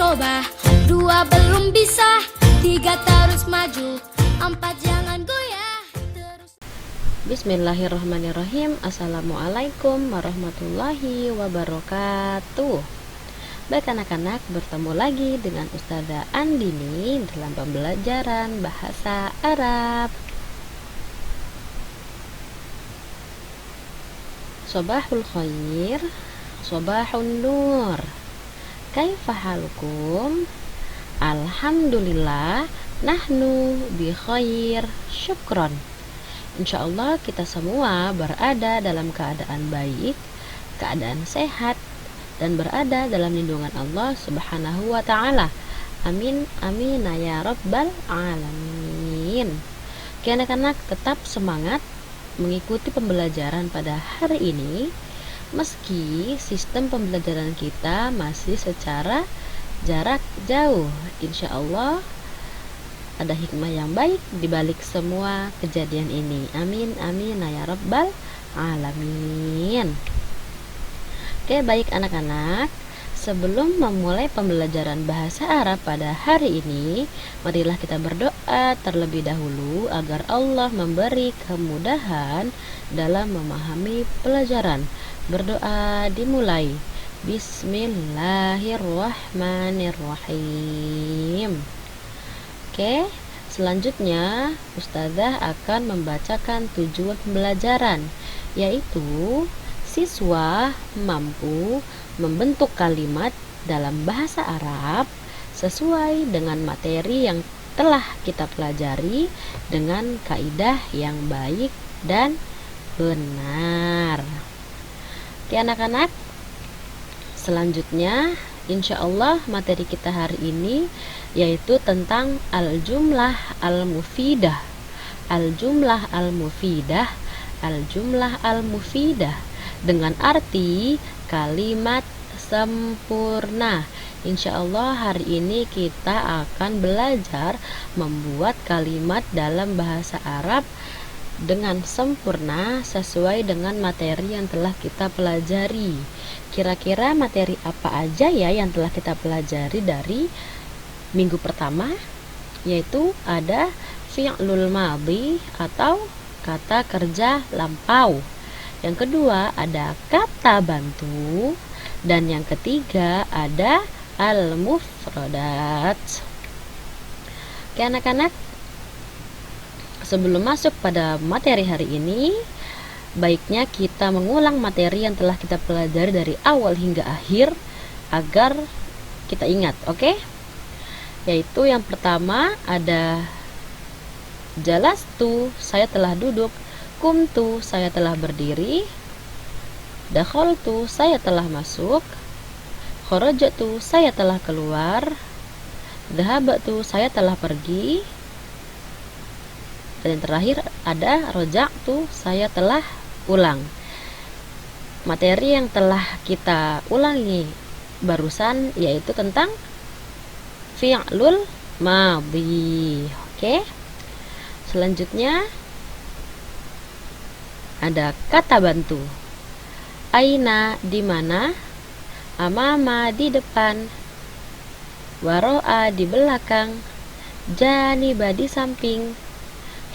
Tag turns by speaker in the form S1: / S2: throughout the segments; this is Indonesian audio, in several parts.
S1: coba, dua belum bisa, tiga terus maju, empat jangan goyah terus.
S2: Bismillahirrahmanirrahim. Assalamualaikum warahmatullahi wabarakatuh. Baik anak-anak, bertemu lagi dengan Ustazah Andini dalam pembelajaran bahasa Arab. Sobahul khair, sobahun nur. Kaifa halukum? Alhamdulillah, nahnu bi khair, syukron. Insyaallah kita semua berada dalam keadaan baik, keadaan sehat, dan berada dalam lindungan Allah Subhanahu wa ta'ala. Amin, amin ya rabbal alamin. Oke anak-anak, tetap semangat mengikuti pembelajaran pada hari ini, meski sistem pembelajaran kita masih secara jarak jauh. Insya Allah ada hikmah yang baik di balik semua kejadian ini. Amin, amin ya rabbal alamin. Oke, baik anak-anak, sebelum memulai pembelajaran bahasa Arab pada hari ini, marilah kita berdoa terlebih dahulu agar Allah memberi kemudahan dalam memahami pelajaran. Berdoa dimulai. Bismillahirrahmanirrahim. Oke, selanjutnya Ustazah akan membacakan tujuan pembelajaran, yaitu siswa mampu membentuk kalimat dalam bahasa Arab sesuai dengan materi yang telah kita pelajari dengan kaidah yang baik dan benar. Oke anak-anak, selanjutnya insya Allah materi kita hari ini yaitu tentang al-jumlah al-mufidah. Al-jumlah al-mufidah, al-jumlah al-mufidah dengan arti kalimat sempurna. Insya Allah hari ini kita akan belajar membuat kalimat dalam bahasa Arab dengan sempurna sesuai dengan materi yang telah kita pelajari. Kira-kira materi apa aja ya yang telah kita pelajari dari minggu pertama? Yaitu ada fi'lul madhi atau kata kerja lampau. Yang kedua ada kata bantu, dan yang ketiga ada al-mufradat. Oke anak-anak, sebelum masuk pada materi hari ini, baiknya kita mengulang materi yang telah kita pelajari dari awal hingga akhir agar kita ingat, oke? Yaitu yang pertama ada jalastu, saya telah duduk. Kumtu, saya telah berdiri. Dakhaltu, saya telah masuk. Kharajtu, saya telah keluar. Dhahabtu, saya telah pergi. Dan yang terakhir ada raja'tu, saya telah pulang. Materi yang telah kita ulangi barusan yaitu tentang fi'lul madhi. Oke. Selanjutnya ada kata bantu. Aina, di mana. Amama, di depan. Waro'a, di belakang. Janiba, di samping.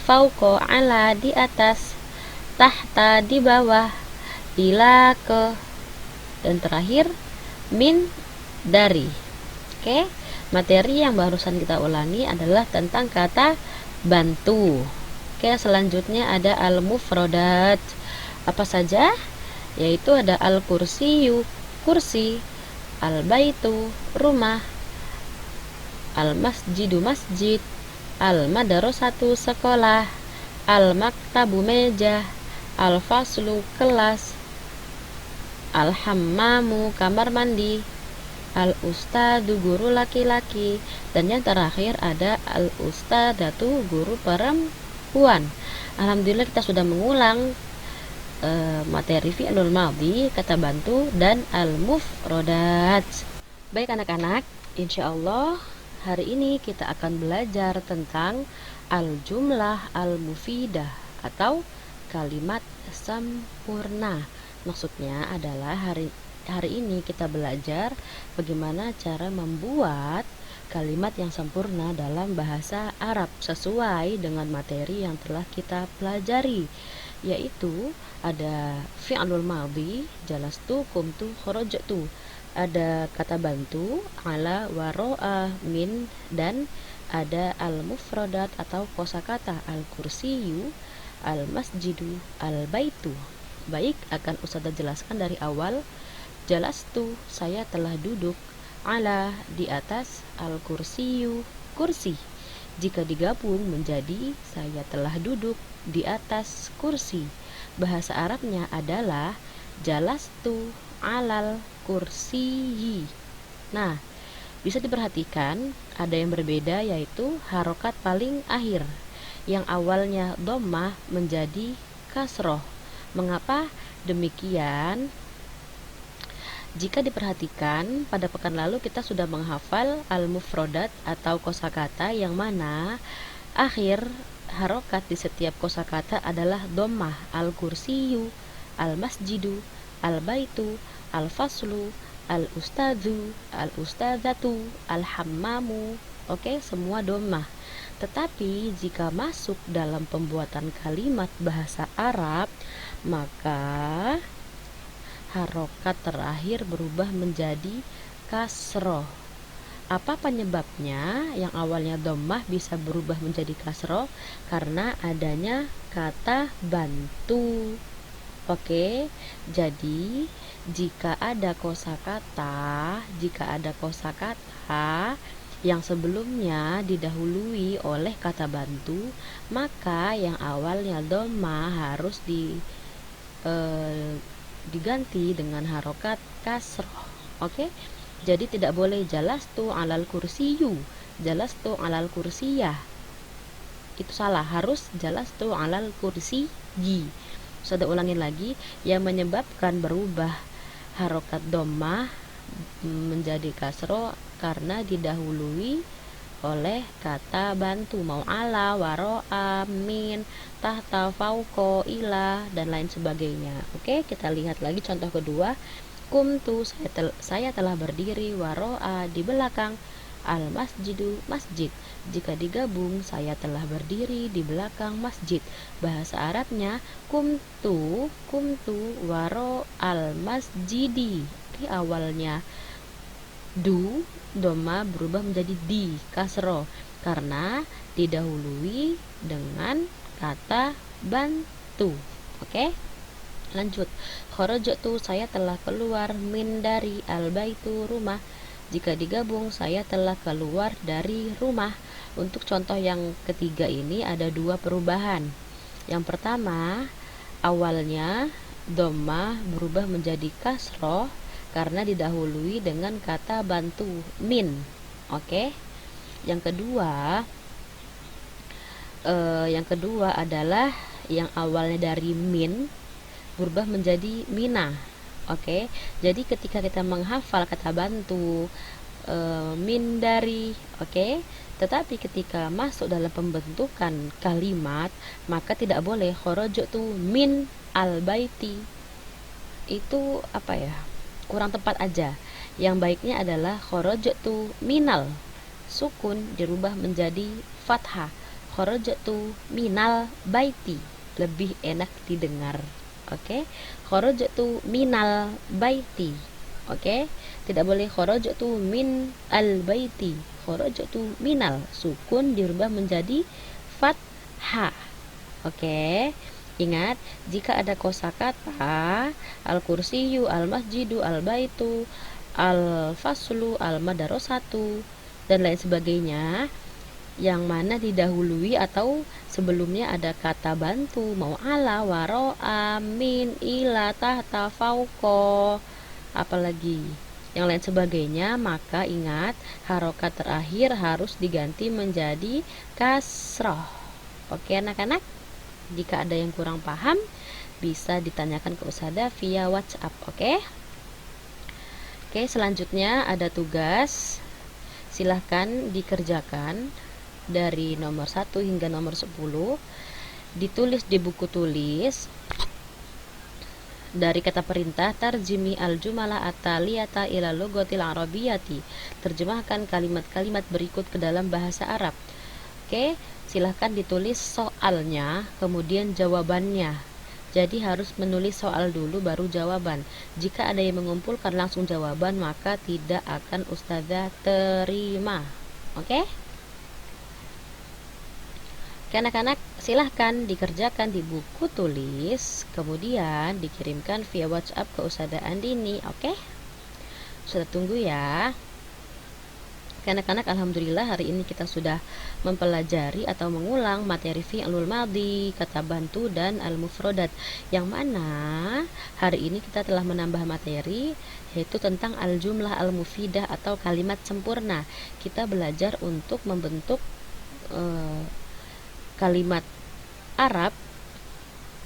S2: Fauqo, ala, di atas. Tahta, di bawah. Ila, ke. Dan terakhir min, dari. Oke, materi yang barusan kita ulangi adalah tentang kata bantu. Oke, selanjutnya ada al-mufradat. Apa saja? Yaitu ada al-kursiyu, kursi, al-baitu, rumah, al-masjidu, masjid, al-madrasatu, sekolah, al-maktabu, meja, al-faslu, kelas, al-hammamu, kamar mandi, al-ustadu, guru laki-laki, dan yang terakhir ada al-ustadatu, guru perempuan. Alhamdulillah kita sudah mengulang materi fi'lul madhi, kata bantu, dan al-mufradat. Baik anak-anak, insya Allah hari ini kita akan belajar tentang al-jumlah al-mufidah atau kalimat sempurna. Maksudnya adalah hari hari ini kita belajar bagaimana cara membuat kalimat yang sempurna dalam bahasa Arab sesuai dengan materi yang telah kita pelajari, yaitu ada fi'lul madhi, jalastu, qumtu, kharajtu, ada kata bantu, ala, waro'a, min, dan ada al-mufradat atau kosakata al-kursiyu, al-masjidu, al-baitu. Baik, akan Ustazah jelaskan dari awal. Jalastu, saya telah duduk, ala, di atas, al-kursiyu, kursi. Jika digabung menjadi saya telah duduk di atas kursi. Bahasa Arabnya adalah jalastu alal kursiyi. Nah, bisa diperhatikan ada yang berbeda, yaitu harokat paling akhir yang awalnya dhammah menjadi kasroh. Mengapa demikian? Jika diperhatikan, pada pekan lalu kita sudah menghafal al-mufradat atau kosakata yang mana akhir harokat di setiap kosakata adalah dhammah, al-kursiyu, al-masjidu, al-baitu, al-faslu, al-ustadzu, al-ustadzatu, al-hammamu. Oke, semua dhammah. Tetapi jika masuk dalam pembuatan kalimat bahasa Arab, maka harokat terakhir berubah menjadi kasroh. Apa penyebabnya yang awalnya dhammah bisa berubah menjadi kasroh? Karena adanya kata bantu. Oke, jadi jika ada kosakata yang sebelumnya didahului oleh kata bantu, maka yang awalnya dhammah harus diganti dengan harokat kasroh. Oke, jadi tidak boleh jalastu alal kursiyu, jalastu alal kursiyah, itu salah, harus jalastu alal kursiyi. Sudah ulangin lagi, yang menyebabkan berubah harokat dhammah menjadi kasroh karena didahului oleh kata bantu, mau ala, waro'a, min, tahta, fauko, ila, dan lain sebagainya. Oke, kita lihat lagi contoh kedua. Kumtu, saya telah berdiri, waro'a, di belakang, al masjidu, masjid. Jika digabung, saya telah berdiri di belakang masjid. Bahasa Arabnya kumtu waro al masjidi. Oke, awalnya dhammah berubah menjadi di, kasroh, karena didahului dengan kata bantu. Oke, lanjut. Kharajtu, saya telah keluar, min, dari, al baitu, rumah. Jika digabung, saya telah keluar dari rumah. Untuk contoh yang ketiga ini ada dua perubahan. Yang pertama, awalnya dhammah berubah menjadi kasroh karena didahului dengan kata bantu, min. Oke. Yang kedua adalah yang awalnya dari min berubah menjadi mina. Oke. Jadi ketika kita menghafal kata bantu, min, dari, oke. Tetapi ketika masuk dalam pembentukan kalimat, maka tidak boleh kharajtu min al baiti. Itu apa ya? Kurang tepat aja. Yang baiknya adalah kharajtu minal, sukun dirubah menjadi fathah, kharajtu minal baiti, lebih enak didengar. Oke, kharajtu minal baiti. Oke, tidak boleh kharajtu min al baiti, kharajtu minal, sukun dirubah menjadi fathah. Oke, ingat, jika ada kosakata al-kursiyu, al-masjidu, al-baitu, al-faslu, al-madarasatu, dan lain sebagainya, yang mana didahului atau sebelumnya ada kata bantu, mau ala, waro'a, min, ila, tahta, fauko, apalagi yang lain sebagainya, maka ingat, harokat terakhir harus diganti menjadi kasroh. Oke anak-anak, jika ada yang kurang paham bisa ditanyakan ke Ustazah via WhatsApp. Oke, selanjutnya ada tugas, silahkan dikerjakan dari nomor 1 hingga nomor 10, ditulis di buku tulis dari kata perintah tarjimi al-jumala at-taliyata ila lugatil arabiyyati. Terjemahkan kalimat-kalimat berikut ke dalam bahasa Arab. Oke, silahkan ditulis soalnya, kemudian jawabannya. Jadi harus menulis soal dulu baru jawaban. Jika ada yang mengumpulkan langsung jawaban, maka tidak akan ustazah terima. Oke? Anak-anak silahkan dikerjakan di buku tulis, kemudian dikirimkan via WhatsApp ke Ustazah Andini. Oke? Sudah tunggu ya. Anak-anak, alhamdulillah hari ini kita sudah mempelajari atau mengulang materi fi'lul madhi, kata bantu dan al-mufradat, yang mana hari ini kita telah menambah materi yaitu tentang al-jumlah al-mufidah atau kalimat sempurna. Kita belajar untuk membentuk kalimat Arab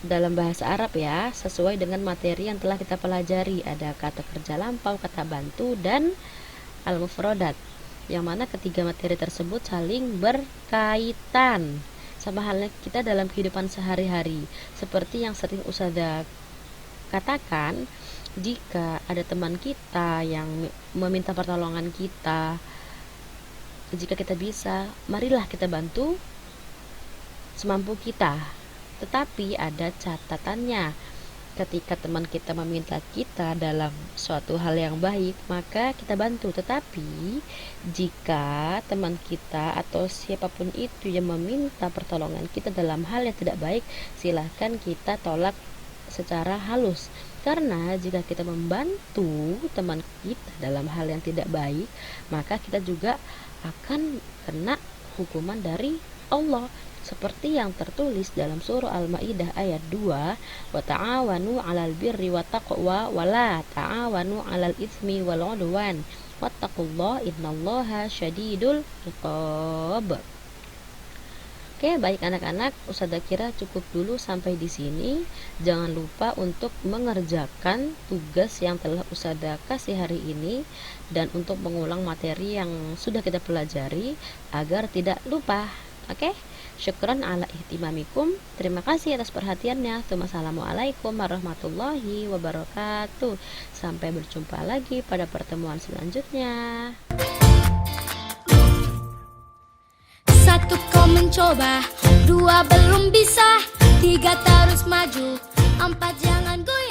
S2: dalam bahasa Arab ya, sesuai dengan materi yang telah kita pelajari. Ada kata kerja lampau, kata bantu, dan al-mufradat, yang mana ketiga materi tersebut saling berkaitan sama halnya kita dalam kehidupan sehari-hari. Seperti yang sering Ustazah katakan, jika ada teman kita yang meminta pertolongan kita, jika kita bisa, marilah kita bantu semampu kita. Tetapi ada catatannya. Ketika teman kita meminta kita dalam suatu hal yang baik, maka kita bantu. Tetapi jika teman kita atau siapapun itu yang meminta pertolongan kita dalam hal yang tidak baik, silahkan kita tolak secara halus. Karena jika kita membantu teman kita dalam hal yang tidak baik, maka kita juga akan kena hukuman dari Allah, seperti yang tertulis dalam surah Al-Maidah ayat 2, wa ta'awanu 'alal birri wa taqwa wa la ta'awanu 'alal itsmi wal 'udwan wattaqullaha innallaha syadidul iqab. Oke, baik anak-anak, Ustazah kira cukup dulu sampai di sini. Jangan lupa untuk mengerjakan tugas yang telah Ustazah kasih hari ini dan untuk mengulang materi yang sudah kita pelajari agar tidak lupa. Oke? Syukran ala ihtimamikum. Terima kasih atas perhatiannya. Assalamualaikum warahmatullahi wabarakatuh. Sampai berjumpa lagi pada pertemuan selanjutnya.
S1: Satu kau mencoba, dua belum bisa, tiga terus maju, empat jangan goyah.